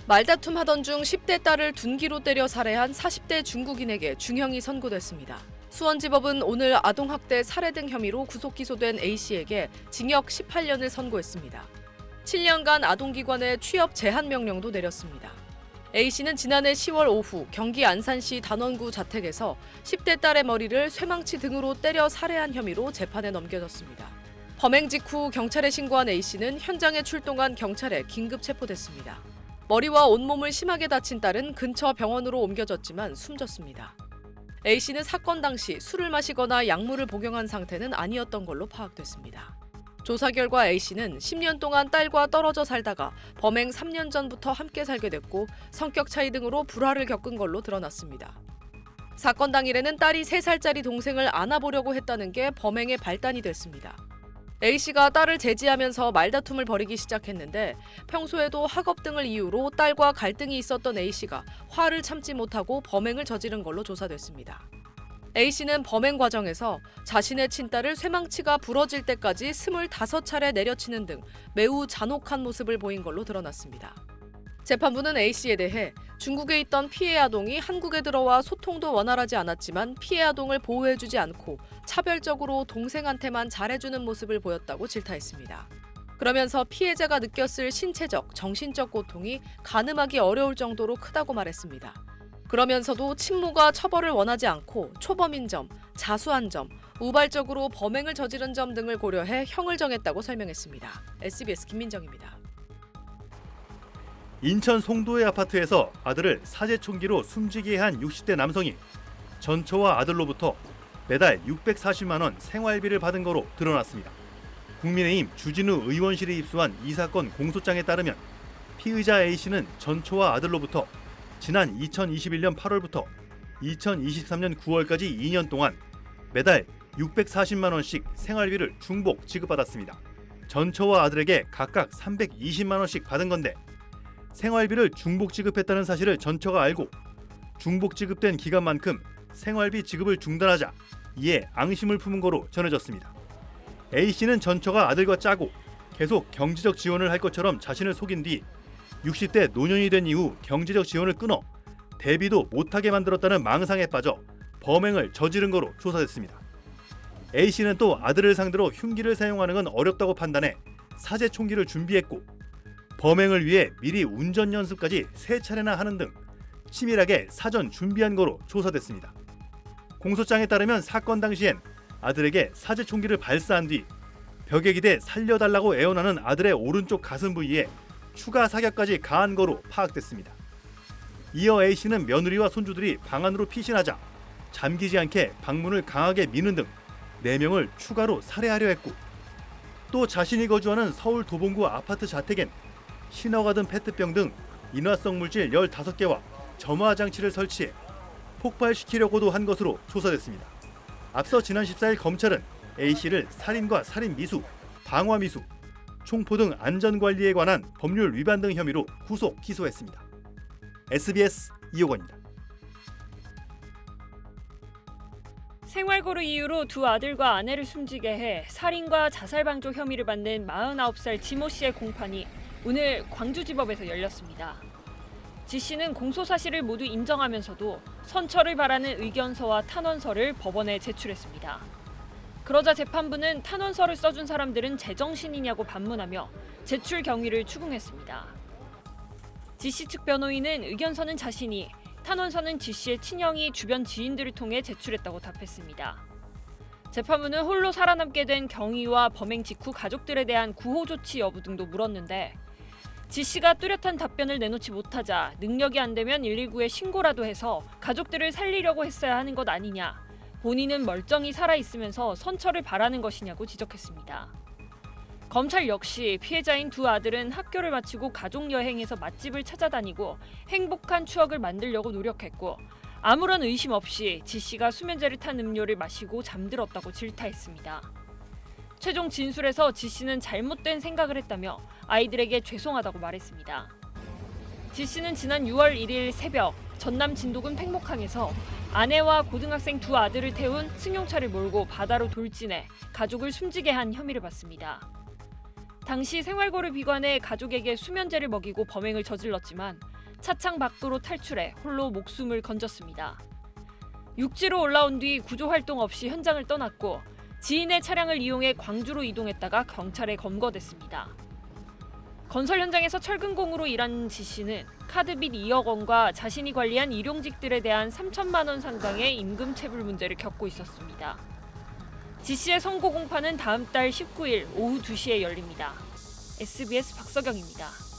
말다툼 하던 중 10대 딸을 둔기로 때려 살해한 40대 중국인에게 중형이 선고됐습니다. 수원지법은 오늘 아동학대 살해 등 혐의로 구속 기소된 A씨에게 징역 18년을 선고했습니다. 7년간 아동기관에 취업 제한 명령도 내렸습니다. A씨는 지난해 10월 오후 경기 안산시 단원구 자택에서 10대 딸의 머리를 쇠망치 등으로 때려 살해한 혐의로 재판에 넘겨졌습니다. 범행 직후 경찰에 신고한 A씨는 현장에 출동한 경찰에 긴급 체포됐습니다. 머리와 온몸을 심하게 다친 딸은 근처 병원으로 옮겨졌지만 숨졌습니다. A씨는 사건 당시 술을 마시거나 약물을 복용한 상태는 아니었던 걸로 파악됐습니다. 조사 결과 A씨는 10년 동안 딸과 떨어져 살다가 범행 3년 전부터 함께 살게 됐고 성격 차이 등으로 불화를 겪은 걸로 드러났습니다. 사건 당일에는 딸이 3살짜리 동생을 안아보려고 했다는 게 범행의 발단이 됐습니다. A씨가 딸을 제지하면서 말다툼을 벌이기 시작했는데 평소에도 학업 등을 이유로 딸과 갈등이 있었던 A씨가 화를 참지 못하고 범행을 저지른 걸로 조사됐습니다. A씨는 범행 과정에서 자신의 친딸을 쇠망치가 부러질 때까지 25차례 내려치는 등 매우 잔혹한 모습을 보인 걸로 드러났습니다. 재판부는 A씨에 대해 중국에 있던 피해 아동이 한국에 들어와 소통도 원활하지 않았지만 피해 아동을 보호해주지 않고 차별적으로 동생한테만 잘해주는 모습을 보였다고 질타했습니다. 그러면서 피해자가 느꼈을 신체적, 정신적 고통이 가늠하기 어려울 정도로 크다고 말했습니다. 그러면서도 친모가 처벌을 원하지 않고 초범인 점, 자수한 점, 우발적으로 범행을 저지른 점 등을 고려해 형을 정했다고 설명했습니다. SBS 김민정입니다. 인천 송도의 아파트에서 아들을 사제총기로 숨지게 한 60대 남성이 전처와 아들로부터 매달 640만 원 생활비를 받은 거로 드러났습니다. 국민의힘 주진우 의원실에 입수한 이 사건 공소장에 따르면 피의자 A씨는 전처와 아들로부터 지난 2021년 8월부터 2023년 9월까지 2년 동안 매달 640만 원씩 생활비를 중복 지급받았습니다. 전처와 아들에게 각각 320만 원씩 받은 건데 생활비를 중복 지급했다는 사실을 전처가 알고 중복 지급된 기간만큼 생활비 지급을 중단하자 이에 앙심을 품은 거로 전해졌습니다. A씨는 전처가 아들과 짜고 계속 경제적 지원을 할 것처럼 자신을 속인 뒤 60대 노년이 된 이후 경제적 지원을 끊어 대비도 못하게 만들었다는 망상에 빠져 범행을 저지른 거로 조사됐습니다. A씨는 또 아들을 상대로 흉기를 사용하는 건 어렵다고 판단해 사제 총기를 준비했고 범행을 위해 미리 운전 연습까지 3차례나 하는 등 치밀하게 사전 준비한 거로 조사됐습니다. 공소장에 따르면 사건 당시엔 아들에게 사제 총기를 발사한 뒤 벽에 기대 살려달라고 애원하는 아들의 오른쪽 가슴 부위에 추가 사격까지 가한 거로 파악됐습니다. 이어 A씨는 며느리와 손주들이 방 안으로 피신하자 잠기지 않게 방문을 강하게 미는 등 4명을 추가로 살해하려 했고 또 자신이 거주하는 서울 도봉구 아파트 자택엔 신어가 든 페트병 등 인화성 물질 15개와 점화 장치를 설치해 폭발시키려고도 한 것으로 조사됐습니다. 앞서 지난 14일 검찰은 A씨를 살인과 살인미수, 방화미수, 총포 등 안전관리에 관한 법률 위반 등 혐의로 구속 기소했습니다. SBS 이호건입니다. 생활고를 이유로 두 아들과 아내를 숨지게 해 살인과 자살방조 혐의를 받는 49살 지모 씨의 공판이 오늘 광주지법에서 열렸습니다. 지 씨는 공소 사실을 모두 인정하면서도 선처를 바라는 의견서와 탄원서를 법원에 제출했습니다. 그러자 재판부는 탄원서를 써준 사람들은 제정신이냐고 반문하며 제출 경위를 추궁했습니다. 지 씨 측 변호인은 의견서는 자신이, 탄원서는 지 씨의 친형이 주변 지인들을 통해 제출했다고 답했습니다. 재판부는 홀로 살아남게 된 경위와 범행 직후 가족들에 대한 구호 조치 여부 등도 물었는데 지 씨가 뚜렷한 답변을 내놓지 못하자 능력이 안 되면 119에 신고라도 해서 가족들을 살리려고 했어야 하는 것 아니냐, 본인은 멀쩡히 살아있으면서 선처를 바라는 것이냐고 지적했습니다. 검찰 역시 피해자인 두 아들은 학교를 마치고 가족여행에서 맛집을 찾아다니고 행복한 추억을 만들려고 노력했고 아무런 의심 없이 지 씨가 수면제를 탄 음료를 마시고 잠들었다고 질타했습니다. 최종 진술에서 지 씨는 잘못된 생각을 했다며 아이들에게 죄송하다고 말했습니다. 지 씨는 지난 6월 1일 새벽 전남 진도군 팽목항에서 아내와 고등학생 두 아들을 태운 승용차를 몰고 바다로 돌진해 가족을 숨지게 한 혐의를 받습니다. 당시 생활고를 비관해 가족에게 수면제를 먹이고 범행을 저질렀지만 차창 밖으로 탈출해 홀로 목숨을 건졌습니다. 육지로 올라온 뒤 구조 활동 없이 현장을 떠났고 지인의 차량을 이용해 광주로 이동했다가 경찰에 검거됐습니다. 건설 현장에서 철근공으로 일한 지 씨는 카드빚 2억 원과 자신이 관리한 일용직들에 대한 3천만 원 상당의 임금 체불 문제를 겪고 있었습니다. 지 씨의 선고 공판은 다음 달 19일 오후 2시에 열립니다. SBS 박서경입니다.